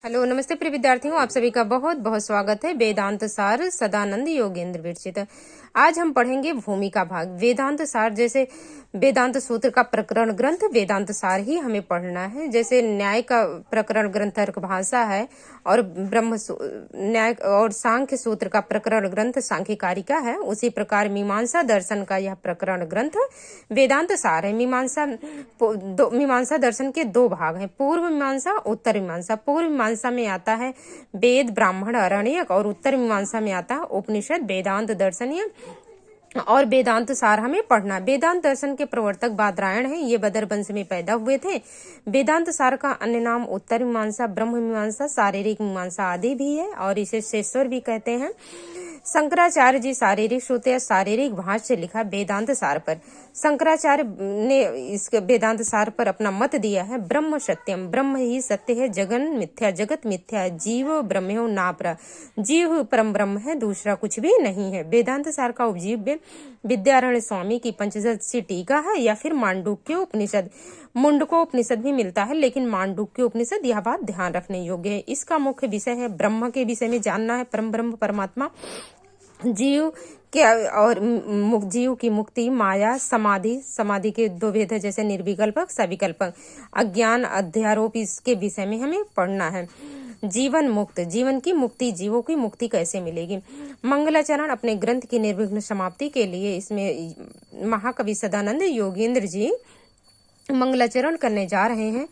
Hello नमस्ते प्रिय विद्यार्थियों, आप सभी का बहुत बहुत स्वागत है वेदांत सार सदानंद योगेंद्र विरचित। आज हम पढ़ेंगे भूमिका भाग। वेदांत सार जैसे वेदांत सूत्र का प्रकरण ग्रंथ वेदांत सार ही हमें पढ़ना है। जैसे न्याय का प्रकरण ग्रंथ तर्क भाषा है और न्याय और सांख्य सूत्र का प्रकरण ग्रंथ सांख्यकारिका है, उसी प्रकार मीमांसा दर्शन का यह प्रकरण ग्रंथ वेदांत सार है। मीमांसा दर्शन के दो भाग हैं, पूर्व मीमांसा, उत्तर मीमांसा। पूर्व मीमांसा में आता है वेद, ब्राह्मण, आरण्यक और उत्तर मीमांसा में आता है उपनिषद, वेदांत, दर्शनीय और वेदांत सार हमें पढ़ना। वेदांत दर्शन के प्रवर्तक बादरायण हैं, ये बदर वंश में पैदा हुए थे। वेदांत सार का अन्य नाम उत्तर मीमांसा, ब्रह्म मीमांसा, शारीरिक मीमांसा आदि भी है और इसे शेश्वर भी कहते हैं। शंकराचार्य जी शारीरिक सूत्र या शारीरिक भाष्य लिखा वेदांत सार पर। शंकराचार्य ने इस वेदांत सार पर अपना मत दिया है, ब्रह्म सत्यम, ब्रह्म ही सत्य है, जगन मिथ्या, जगत मिथ्या है, जीव ब्रह्मो नापरा, जीव परम ब्रह्म है, दूसरा कुछ भी नहीं है। वेदांत सार का उपजीव्य विद्यारण्य स्वामी की पंचदशी टीका है या फिर मांडुक्य उपनिषद। मुंडको उपनिषद भी मिलता है, लेकिन मांडुक्य उपनिषद, यह बात ध्यान रखने योग्य है। इसका मुख्य विषय है ब्रह्म के विषय में जानना है, परम ब्रह्म परमात्मा, जीव के और जीव की मुक्ति, माया, समाधि। समाधि के दो भेद है, जैसे निर्विकल्पक, सविकल्पक, अज्ञान, अध्यारोप, इसके विषय में हमें पढ़ना है। जीवन मुक्त, जीवन की मुक्ति, जीवों की मुक्ति कैसे मिलेगी। मंगलाचरण अपने ग्रंथ की निर्विघ्न समाप्ति के लिए इसमें महाकवि सदानंद योगेंद्र जी मंगलाचरण करने जा रहे हैं।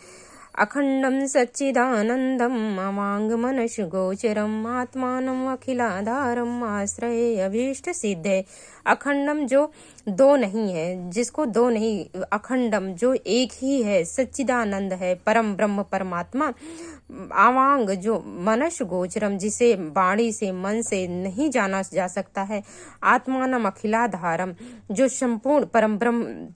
अखंडम सच्चिदानंदम अवांग मनश गोचरम आत्मानम अखिलाधारम आश्रय अभीष्ट सिद्धे। अखंडम जो दो नहीं है, जिसको दो नहीं, अखंडम जो एक ही है, सच्चिदानंद है, परम ब्रह्म परमात्मा। अवांग जो मनश गोचरम, जिसे वाणी से मन से नहीं जाना जा सकता है। आत्मानम अखिलाधारम जो संपूर्ण परम ब्रह्म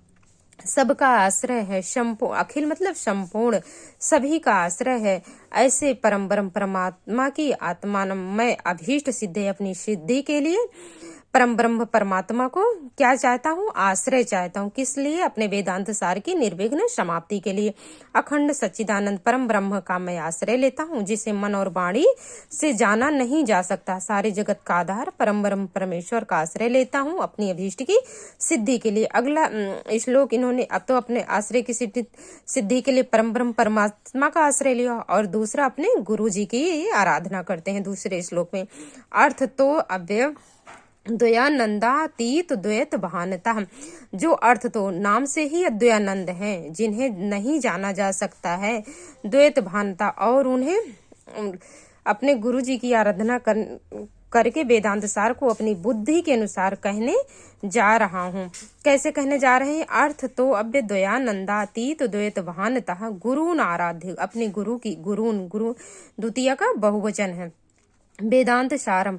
सबका आश्रय है। संपूर्ण, अखिल मतलब संपूर्ण, सभी का आश्रय है। ऐसे परम ब्रह्म परमात्मा की आत्मानमय अभीष्ट सिद्धि, अपनी सिद्धि के लिए परम ब्रह्म परमात्मा को क्या चाहता हूँ, आश्रय चाहता हूँ। किस लिए? अपने वेदांत सार की निर्विघ्न समाप्ति के लिए। अखंड सच्चिदानंद परम ब्रह्म का मैं आश्रय लेता हूँ, जिसे मन और वाणी से जाना नहीं जा सकता। सारे जगत का आधार परम ब्रह्म परमेश्वर का आश्रय लेता हूँ अपनी अभीष्ट की सिद्धि के लिए। अगला श्लोक इन्होंने अब तो अपने आश्रय की सिद्धि के लिए परम ब्रह्म परमात्मा का आश्रय लिया और दूसरा अपने गुरु जी की आराधना करते हैं दूसरे श्लोक में। अर्थ तो अव्यय द्वयानंदातीत द्वैत भानता, जो अर्थ तो नाम से ही अद्वयानंद हैं, जिन्हें नहीं जाना जा सकता है, द्वैत भानता, और उन्हें अपने गुरु जी की आराधना करके वेदांत सार को अपनी बुद्धि के अनुसार कहने जा रहा हूँ। कैसे कहने जा रहे हैं? अर्थ तो अव्यय द्वयानंदातीत द्वैत भानता गुरुन आराध्य, अपने गुरु की, गुरु द्वितीय का बहुवचन है। वेदांत सारम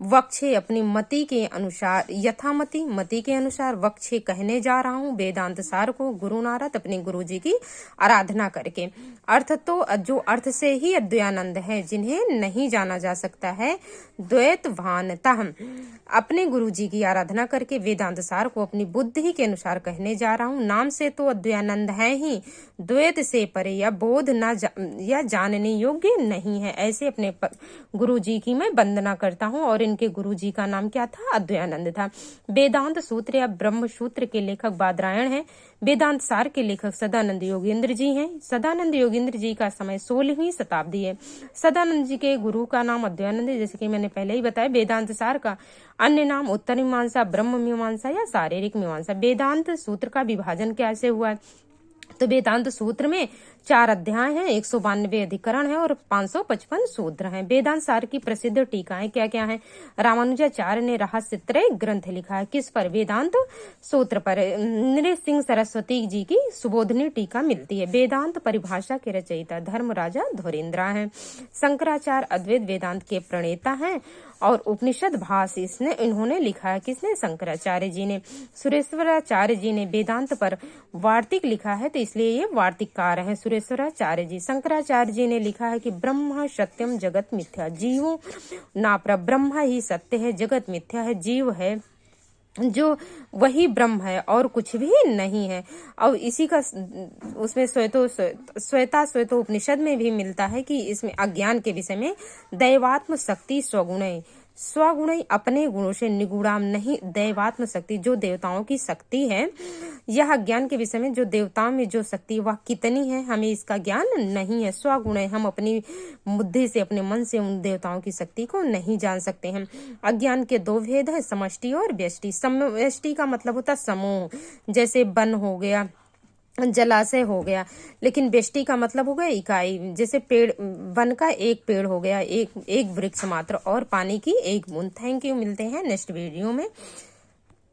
वक्षे, अपनी मति के अनुसार, यथामति मति के अनुसार वक्षे कहने जा रहा हूँ वेदांत सार को, गुरु नारद, अपने गुरु जी की आराधना करके। अर्थ तो जो अर्थ से ही अद्वयानंद है, जिन्हें नहीं जाना जा सकता है, द्वैत भानता, अपने गुरु जी की आराधना करके वेदांत सार को अपनी बुद्धि के अनुसार कहने जा रहा हूँ। नाम से तो अद्वयानंद है ही, द्वैत से परे या बोध या जानने योग्य नहीं है। ऐसे अपने गुरु जी की मैं वंदना करता हूँ और इनके गुरु जी का नाम क्या था? अद्वयानंद था। वेदांत सूत्र या ब्रह्म सूत्र के लेखक बादरायण हैं। वेदांत सार के लेखक सदानंद योगेंद्र जी हैं। सदानंद योगेंद्र जी का समय 16वीं शताब्दी है। सदानंद जी के गुरु का नाम अद्वयानंद है, जैसे कि मैंने पहले ही बताया। वेदांत सार का अन्य नाम उत्तर मीमांसा, ब्रह्म मीमांसा या शारीरिक मीमांसा। वेदांत सूत्र का विभाजन कैसे हुआ है? तो वेदांत सूत्र में 4 अध्याय हैं, 192 अधिकरण है और 555 सूत्र हैं। वेदांत सार की प्रसिद्ध टीकाएं क्या क्या हैं? रामानुजाचार्य ने रहस्यत्रय ग्रंथ लिखा है। किस पर? वेदांत सूत्र पर। नृसिंह सरस्वती जी की सुबोधनी टीका मिलती है। वेदांत परिभाषा के रचयिता धर्मराजा धुरेंद्र हैं। शंकराचार्य अद्वैत वेदांत के प्रणेता हैं और उपनिषद भाष्य इन्होंने लिखा है। किसने? शंकराचार्य जी ने। सुरेश्वराचार्य जी ने वेदांत पर वार्तिक लिखा है, तो इसलिए ये वार्तिककार है सुरेश्वराचार्य जी। शंकराचार्य जी ने लिखा है कि ब्रह्म सत्यम जगत मिथ्या, जीवो ना पर ब्रह्म ही सत्य है, जगत मिथ्या है, जीव है जो वही ब्रह्म है और कुछ भी नहीं है। और इसी का उसमें श्वेता उपनिषद में भी मिलता है कि इसमें अज्ञान के विषय में दैवात्म शक्ति स्वगुण अपने गुणों से निगुणाम नहीं, दैवात्म शक्ति जो देवताओं की शक्ति है, यह अज्ञान के विषय में जो देवताओं में जो शक्ति वह कितनी है हमें इसका ज्ञान नहीं है। स्वगुण है, हम अपनी बुद्धि से अपने मन से उन देवताओं की शक्ति को नहीं जान सकते हैं। अज्ञान के दो भेद है, समष्टि और व्यष्टि। समष्टि का मतलब होता है समूह, जैसे वन हो गया, जलाशय हो गया, लेकिन व्यष्टि का मतलब हो गया इकाई, जैसे पेड़, वन का एक पेड़ हो गया, एक वृक्ष मात्र, और पानी की एक बूंद। थैंक यू, मिलते हैं नेक्स्ट वीडियो में।